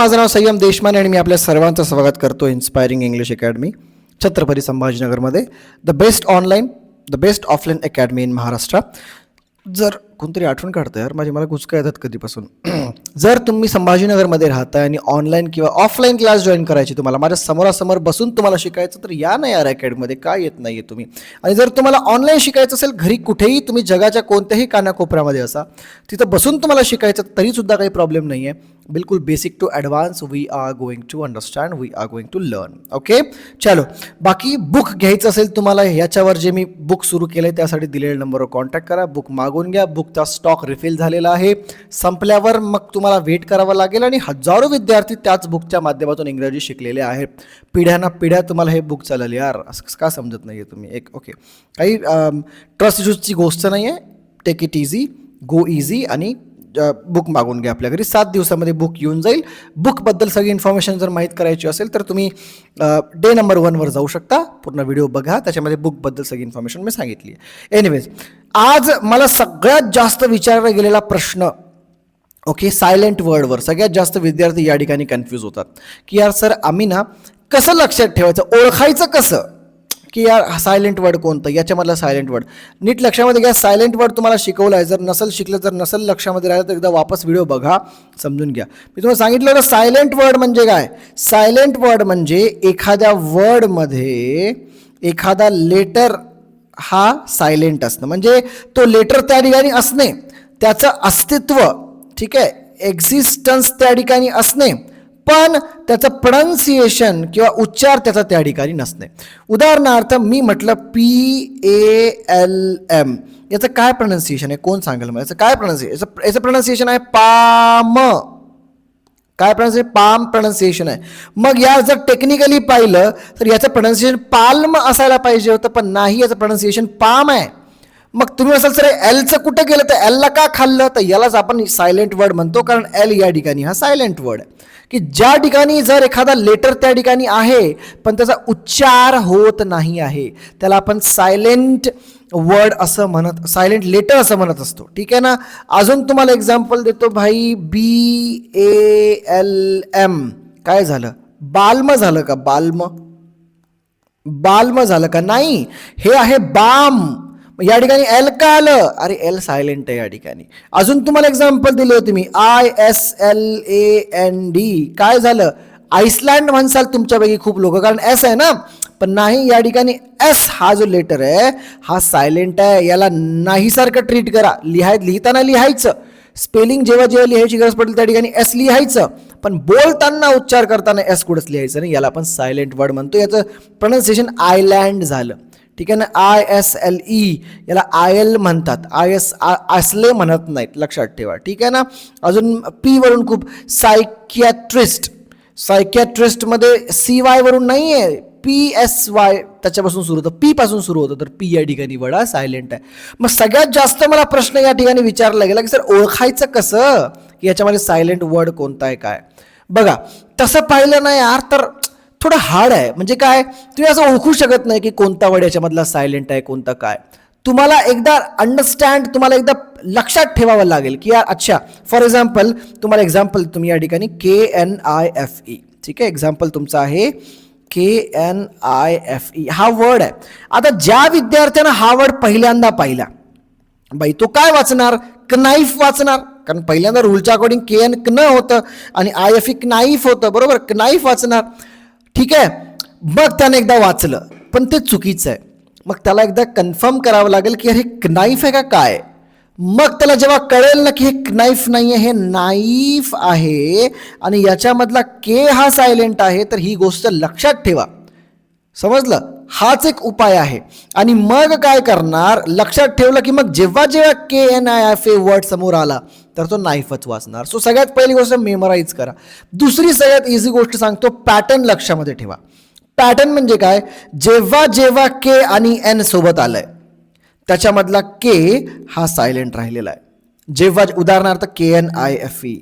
माझं नाव संयम देशमाने आणि मी आपल्या सर्वांचं स्वागत करतो इन्स्पायरिंग इंग्लिश अकॅडमी छत्रपती संभाजीनगरमध्ये. The best online, the best offline academy in Maharashtra. जर कोणतरी आठवण काढतं यार माझी, मला गुचका येतात कधीपासून. जर तुम्ही संभाजीनगरमध्ये राहताय आणि ऑनलाईन किंवा ऑफलाईन क्लास जॉईन करायची, तुम्हाला माझ्या समोरासमोर बसून तुम्हाला शिकायचं, तर या ना यार अकॅडमीमध्ये, काय येत नाही आहे तुम्ही. आणि जर तुम्हाला ऑनलाईन शिकायचं असेल, घरी कुठेही तुम्ही जगाच्या कोणत्याही कानाकोपऱ्यामध्ये असा, तिथं बसून तुम्हाला शिकायचं तरीसुद्धा काही प्रॉब्लेम नाही आहे. बिलकुल basic to advance we are going to understand, we are going to learn. Okay, चलो. बाकी बुक घ्यायचं असेल तुम्हाला, ह्याच्यावर जे मी बुक सुरू केलं आहे त्यासाठी दिलेल्या नंबरवर कॉन्टॅक्ट करा, बुक मागवून घ्या. बुकचा स्टॉक रिफिल झालेला आहे, संपल्यावर मग तुम्हाला वेट करावं लागेल. आणि हजारो विद्यार्थी त्याच बुकच्या माध्यमातून इंग्रजी शिकलेले आहेत. पिढ्याना पिढ्या तुम्हाला हे बुक चालेल यार, असं का समजत नाही आहे तुम्ही. एक ओके, काही ट्रस्ट इश्यूजची गोष्ट नाही आहे. Take it easy, go easy आणि बुक मागून घ्या आपल्या घरी. 7 दिवसामध्ये बुक येऊन जाईल. बुकबद्दल सगळी इन्फॉर्मेशन जर माहीत करायची असेल तर तुम्ही डे नंबर 1वर जाऊ शकता, पूर्ण व्हिडिओ बघा, त्याच्यामध्ये बुकबद्दल सगळी इन्फॉर्मेशन मी सांगितली आहे. एनिवेज, आज मला सगळ्यात जास्त विचारला गेलेला प्रश्न, ओके, सायलेंट वर्डवर सगळ्यात जास्त विद्यार्थी या ठिकाणी कन्फ्यूज होतात की यार सर आम्ही ना कसं लक्षात ठेवायचं, ओळखायचं कसं की यार सायलेंट वर्ड कोणतं, याच्यामधला सायलेंट वर्ड. नीट लक्षामध्ये घ्या, सायलेंट वर्ड तुम्हाला शिकवलं आहे. जर नसेल शिकलं, जर नसेल लक्षामध्ये राहिलं तर एकदा वापस व्हिडिओ बघा, समजून घ्या. मी तुम्हाला सांगितलं होतं सायलेंट वर्ड म्हणजे काय. सायलेंट वर्ड म्हणजे एखाद्या वर्डमध्ये एखादा लेटर हा सायलेंट असणं, म्हणजे तो लेटर त्या ठिकाणी असणे, त्याचं अस्तित्व, ठीक आहे, एक्झिस्टन्स त्या ठिकाणी असणे, पण त्याचं प्रोनाउन्सिएशन किंवा उच्चार त्याचा त्या ठिकाणी नसणे. उदाहरणार्थ मी म्हटलं PALM, याचं काय प्रोनाउन्सिएशन आहे, कोण सांगेल मला याचं काय प्रोनाउन्सिएशन. याचं प्रोनाउन्सिएशन आहे पाम. काय प्रोनाउन्सिएशन, पाम प्रोनाउन्सिएशन आहे. मग या जर टेक्निकली पाहिलं तर याचं प्रोनाउन्सिएशन पाल्म असायला पाहिजे होतं, पण नाही, याचं प्रोनाउन्सिएशन पाम आहे. मग तुम्ही असाल सर एलचं कुठं गेलं, तर एलला का खाल्लं, तर यालाच आपण सायलेंट वर्ड म्हणतो, कारण एल या ठिकाणी हा सायलेंट वर्ड आहे. की ज्या ठिकाणी जर एखादा लेटर त्या ठिकाणी आहे पण त्याचा उच्चार होत नाही आहे, त्याला आपण सायलेंट वर्ड असं म्हणत, सायलेंट लेटर असं म्हणत असतो. ठीक आहे ना. अजून तुम्हाला एक्झाम्पल देतो भाई, BALM काय झालं, बाल्म झालं का, बाल्म, बाल्म झालं का, नाही, हे आहे बाम. या ठिकाणी एल का आलं, अरे एल सायलेंट आहे या ठिकाणी. अजून तुम्हाला एक्झाम्पल दिले होते मी, ISLAND काय झालं, आइसलँड म्हणसाल तुमच्यापैकी खूप लोक, कारण एस आहे ना, पण नाही, या ठिकाणी एस हा जो लेटर आहे हा सायलेंट आहे. याला नाही सारखं ट्रीट करा. लिहिताना लिहायचं, स्पेलिंग जेव्हा जेव्हा लिहायची गरज पडेल त्या ठिकाणी एस लिहायचं, पण बोलताना उच्चार करताना एस कुठंच लिहायचं नाही. याला आपण सायलेंट वर्ड म्हणतो. याचं प्रोनाउन्सिएशन आयलँड झालं. ठीक आहे ना. ISLE याला IL म्हणतात, असले म्हणत नाहीत, लक्षात ठेवा. ठीक आहे ना. अजून P वरून खूप, सायकियाट्रिस्ट, सायकियाट्रिस्टमध्ये CY वरून नाही आहे, PSY त्याच्यापासून सुरू होतं, P पासून सुरू होतं, तर P या ठिकाणी वर्ड हा सायलेंट आहे. मग सगळ्यात जास्त मला प्रश्न या ठिकाणी विचारला गेला की सर ओळखायचं कसं की याच्यामध्ये सायलेंट वर्ड कोणता आहे काय. बघा, तसं पाहिलं नाही यार तर थोडं हार्ड आहे. म्हणजे काय, तुम्ही असं ओळखू शकत नाही की कोणता वर्ड याच्यामधला सायलेंट आहे, कोणता काय. तुम्हाला एकदा अंडरस्टँड, तुम्हाला एकदा लक्षात ठेवावं लागेल की यार अच्छा, फॉर एक्झाम्पल तुम्हाला एक्झाम्पल तुम्ही या ठिकाणी KNIFE, ठीक आहे, एक्झाम्पल तुमचं आहे KNIFE हा वर्ड आहे. आता ज्या विद्यार्थ्यानं हा वर्ड पहिल्यांदा पाहिला, बाई तो काय वाचणार, कनाईफ वाचणार, कारण पहिल्यांदा रूलच्या अकॉर्डिंग KN न होतं आणि IFE कनाईफ होतं, बरोबर, कनाईफ वाचणार. ठीक आहे. मग त्याने एकदा वाचलं पण ते चुकीचं आहे, मग त्याला एकदा कन्फर्म करावं लागेल की अरे नाईफ आहे का काय. मग त्याला जेव्हा कळेल ना की हे नाईफ नाही आहे, हे नाईफ आहे आणि याच्यामधला के हा सायलेंट आहे, तर ही गोष्ट लक्षात ठेवा. समजलं, हाच एक उपाय आहे. आणि मग काय करणार, लक्षात ठेवलं की मग जेव्हा जेव्हा KNIFE वर्ड समोर आला तर तो नाईफच वाचणार. सो सगळ्यात पहिली गोष्ट मेमोराईज करा. दुसरी सगळ्यात इझी गोष्ट सांगतो, पॅटर्न लक्षामध्ये ठेवा. पॅटर्न म्हणजे काय, जेव्हा जेव्हा के आणि एन सोबत आलंय त्याच्यामधला के हा सायलेंट राहिलेला आहे. जेव्हा उदाहरणार्थ KNIFE,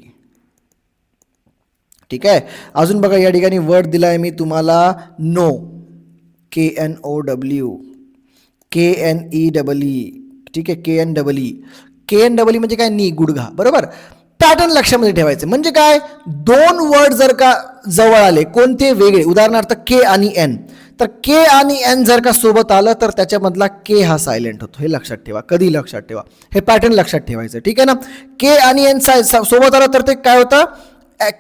ठीक आहे. अजून बघा या ठिकाणी वर्ड दिलाय मी तुम्हाला, नो, KNOW, KNEEE, ठीक आहे, KNEE म्हणजे काय, नी, गुडघा, बरोबर. पॅटर्न लक्षामध्ये ठेवायचे. म्हणजे काय, दोन वर्ड जर का जवळ आले, कोणते वेगळे, उदाहरणार्थ के आणि एन, तर के आणि एन जर का सोबत आलं तर त्याच्यामधला के हा सायलेंट होतो. हे लक्षात ठेवा, कधी लक्षात ठेवा, हे पॅटर्न लक्षात ठेवायचं. ठीक आहे ना. के आणि एन सोबत आलं तर ते काय होतं,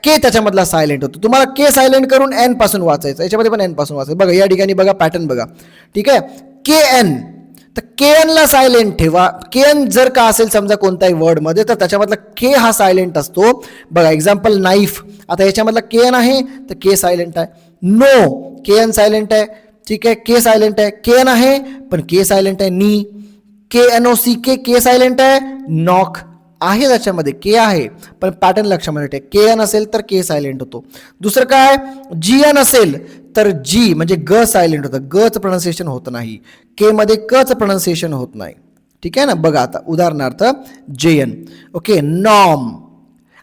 के त्याच्यामधला सायलेंट होतो. तुम्हाला के सायलेंट करून एन पासून वाचायचं, याच्यामध्ये पण एन पासून वाचायचं. बघा या ठिकाणी बघा पॅटर्न बघा. ठीक आहे, के एन, तर के एनला सायलेंट ठेवा. के एन जर का असेल समजा कोणत्याही वर्डमध्ये तर त्याच्यामधला के हा सायलेंट असतो. बघा एक्झाम्पल नाईफ, आता याच्यामधला के एन आहे तर के सायलेंट आहे. नो, के एन सायलेंट आहे. ठीक आहे, के सायलेंट आहे. के एन आहे पण के सायलेंट आहे. नी, के एन ओ सी के सायलेंट आहे. नॉक आहे त्याच्यामध्ये, के आहे पण पॅटर्न लक्षामध्ये ठेवा. के एन असेल तर के सायलेंट होतो. दुसरं काय, जी एन असेल तर जी म्हणजे ग सायलेंट होतं, गचं प्रोनाउन्सिएशन होत नाही. के मध्ये कचं प्रोनाउन्सिएशन होत नाही. ठीक आहे ना. बघा आता उदाहरणार्थ जे एन. ओके, नॉम.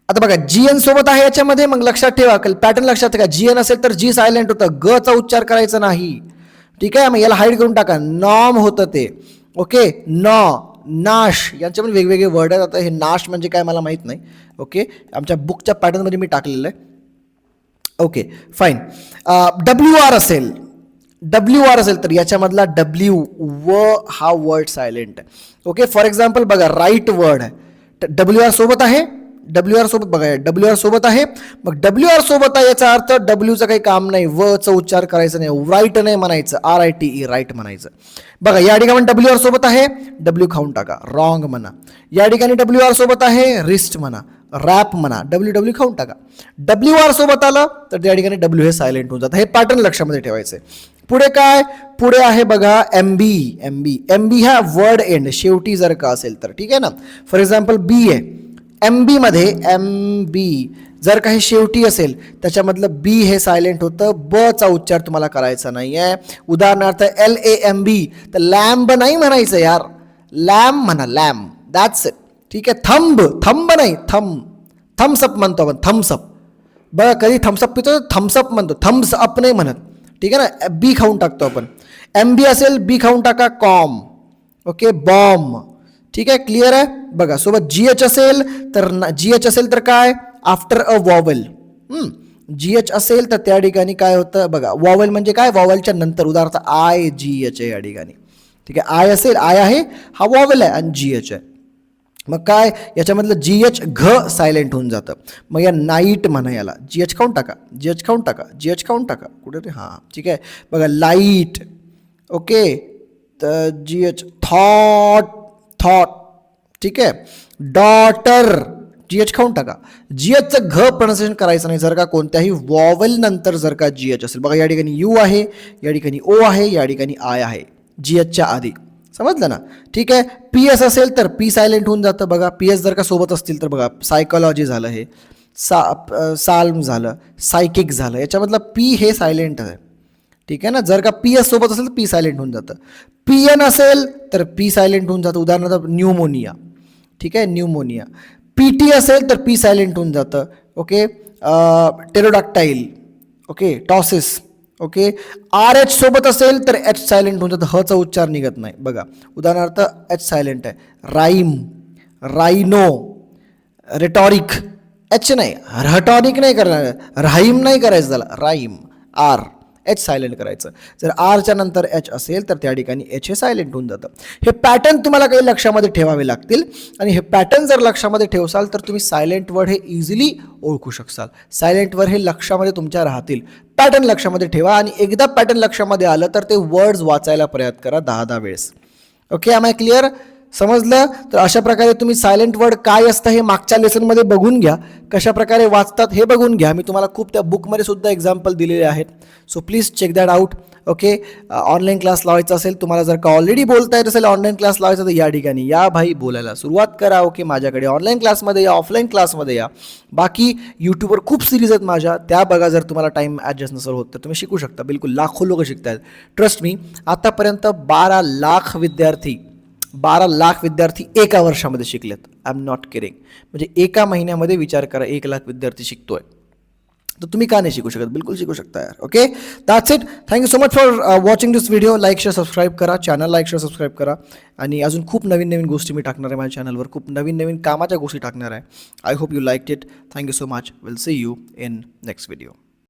आता बघा जी एन सोबत आहे याच्यामध्ये, मग लक्षात ठेवा पॅटर्न लक्षात ठेवा. जी एन असेल तर जी सायलेंट होतं, गचा उच्चार करायचा नाही. ठीक आहे, मग याला हाईड करून टाका, नॉम होतं ते. ओके, नॉ, नाश, यांचे पण वेगवेगळे वर्ड आहेत. आता हे नाश म्हणजे काय मला माहीत नाही. ओके, आमच्या बुकच्या पॅटर्नमध्ये मी टाकलेलं आहे. Okay fine. डब्ल्यू आर असेल, डब्ल्यू आर असेल तर याच्यामधला डब्ल्यू व हा वर्ड सायलेंट आहे. ओके, फॉर एक्झाम्पल बघा राईट वर्ड आहे, डब्ल्यू आर सोबत आहे, डब्ल्यू आर सोबत बघा, डब्ल्यू आर सोबत आहे, मग डब्ल्यू आर सोबत आहे याचा अर्थ डब्ल्यूचं काही काम नाही, वचा उच्चार करायचा नाही, राईट नाही म्हणायचं, RITE राईट म्हणायचं. बघा या ठिकाणी डब्ल्यू आर सोबत आहे, डब्ल्यू खाऊन टाका, रॉंग म्हणा. या ठिकाणी डब्ल्यू आर सोबत आहे, रिस्ट म्हणा, रॅप म्हणा, डब्ल्यू खाऊन टाका. डब्ल्यू आर सोबत आलं तर त्या ठिकाणी डब्ल्यू हे सायलेंट होऊन जातं. हे पॅटर्न लक्षामध्ये ठेवायचं. पुढे काय, पुढे आहे बघा MB. MB ह्या वर्ड एंड शेवटी जर का असेल तर, ठीक आहे ना. फॉर एक्झाम्पल बी आहे, MB मध्ये MB जर काही शेवटी असेल त्याच्यामधलं बी हे सायलेंट होतं, बचा उच्चार तुम्हाला करायचा नाही आहे. उदाहरणार्थ LAMB, तर लॅम्ब नाही म्हणायचं यार, लॅम्ब म्हणा, लॅम्ब, दॅट्स इट. ठीक आहे, थंब, थंब नाही, थम्सअप म्हणतो आपण, थम्सअप. बघा कधी थम्सअप पितो थम्सअप म्हणतो, थम्स अप नाही म्हणत. ठीक आहे ना, बी खाऊन टाकतो आपण. MB असेल बी खाऊन टाका, कॉम. Okay, bomb. ठीक आहे, क्लिअर आहे. बघा सोबत GH असेल तर, GH असेल तर काय, आफ्टर अ वॉवल. GH असेल तर त्या ठिकाणी काय होतं बघा, वॉवल म्हणजे काय, वॉवलच्या नंतर, उदाहरणार्थ IGH आहे या ठिकाणी. ठीक आहे, आय असेल, आय आहे हा वॉवल आहे आणि GH आहे, मग काय याच्यामधलं GH घ सायलेंट होऊन जातं. मग या नाईट म्हणा, याला GH खाऊन टाका, GH खाऊन टाका, GH खाऊन टाका, कुठे रे, हां ठीक आहे. बघा लाईट. ओके, तर GH, थॉट, ठीक आहे. डॉटर, GH खाऊन टाका. GHचं घ प्रोनाउन्सिएशन करायचं नाही जर का कोणत्याही वॉवल नंतर जर का GH असेल. बघा या ठिकाणी यू आहे, या ठिकाणी ओ आहे, या ठिकाणी आय आहे, GHच्या आधी. समजलं ना. ठीक आहे, PS असेल तर P सायलेंट होऊन जातं. बघा PS जर का सोबत असतील तर बघा सायकोलॉजी झालं, हे साल्म झालं, सायकिक झालं, याच्यामधलं P हे सायलेंट आहे. ठीक आहे ना, जर का PS सोबत असेल तर P सायलेंट होऊन जातं. PN असेल तर P सायलेंट होऊन जातं, उदाहरणार्थ न्यूमोनिया. ठीक आहे, न्यूमोनिया. PT असेल तर P सायलेंट होऊन जातं. ओके, टेरोडॅक्टाईल. ओके, टॉसिस. ओके, RH सोबत असेल तर H सायलेंट होऊन जातं, हचा उच्चार निघत नाही. बघा उदाहरणार्थ H सायलेंट आहे. राईम, राईनो, रेटॉरिक, H नाही, रटॉरिक नाही करणार, राईम नाही करायचं त्याला, राईम, R, H सायलेंट करायचं. जर Rच्या नंतर H असेल तर त्या ठिकाणी H हे सायलेंट होऊन जातं. हे पॅटर्न तुम्हाला काही लक्षामध्ये ठेवावे लागतील आणि हे पॅटर्न जर लक्षामध्ये ठेवसाल तर तुम्ही सायलेंट वर्ड हे इझिली ओळखू शकाल. सायलेंट वर्ड हे लक्षामध्ये तुमच्या राहतील. पॅटर्न लक्षामध्ये ठेवा आणि एकदा पॅटर्न लक्षामध्ये आलं तर ते वर्ड्स वाचायला प्रयत्न करा 10 वेळेस. ओके, आय क्लिअर, समजलं. तर अशा प्रकारे तुम्ही सायलेंट वर्ड काय असतं हे मागच्या लेसनमध्ये बघून घ्या, कशा प्रकारे वाचतात हे बघून घ्या. मी तुम्हाला खूप त्या बुकमध्ये सुद्धा एक्झाम्पल दिलेले आहेत, so please check that out. Okay, online class लावायचा असेल तुम्हाला, जर का ऑलरेडी बोलता येत असेल ऑनलाईन क्लास लावायचा तर या ठिकाणी या भाई, बोलायला सुरुवात करा. ओके, माझ्याकडे ऑनलाईन क्लासमध्ये या, ऑफलाईन क्लासमध्ये या. बाकी यूट्यूबवर खूप सिरीज आहेत माझ्या, त्या बघा. जर तुम्हाला टाईम ॲडजस्ट नसेल होत तर तुम्ही शिकू शकता. बिलकुल लाखो लोक शिकत आहेत, ट्रस्ट मी. आतापर्यंत 12 लाख विद्यार्थी एका वर्षामध्ये शिकलेत. I am not kidding. म्हणजे एका महिन्यामध्ये विचार करा, 1 लाख विद्यार्थी शिकतोय. तर तुम्ही का नाही शिकू शकत? बिलकुल शिकू शकता यार. Okay, that's it. Thank you so much for watching this video. Like share subscribe करा, चॅनल लाईक शेअर सबस्क्राईब करा. आणि अजून खूप नवीन नवीन गोष्टी मी टाकणार आहे माझ्या चॅनलवर. खूप नवीन नवीन कामाच्या गोष्टी टाकणार आहे. I hope you like it. Thank you so much. Will see you in next video.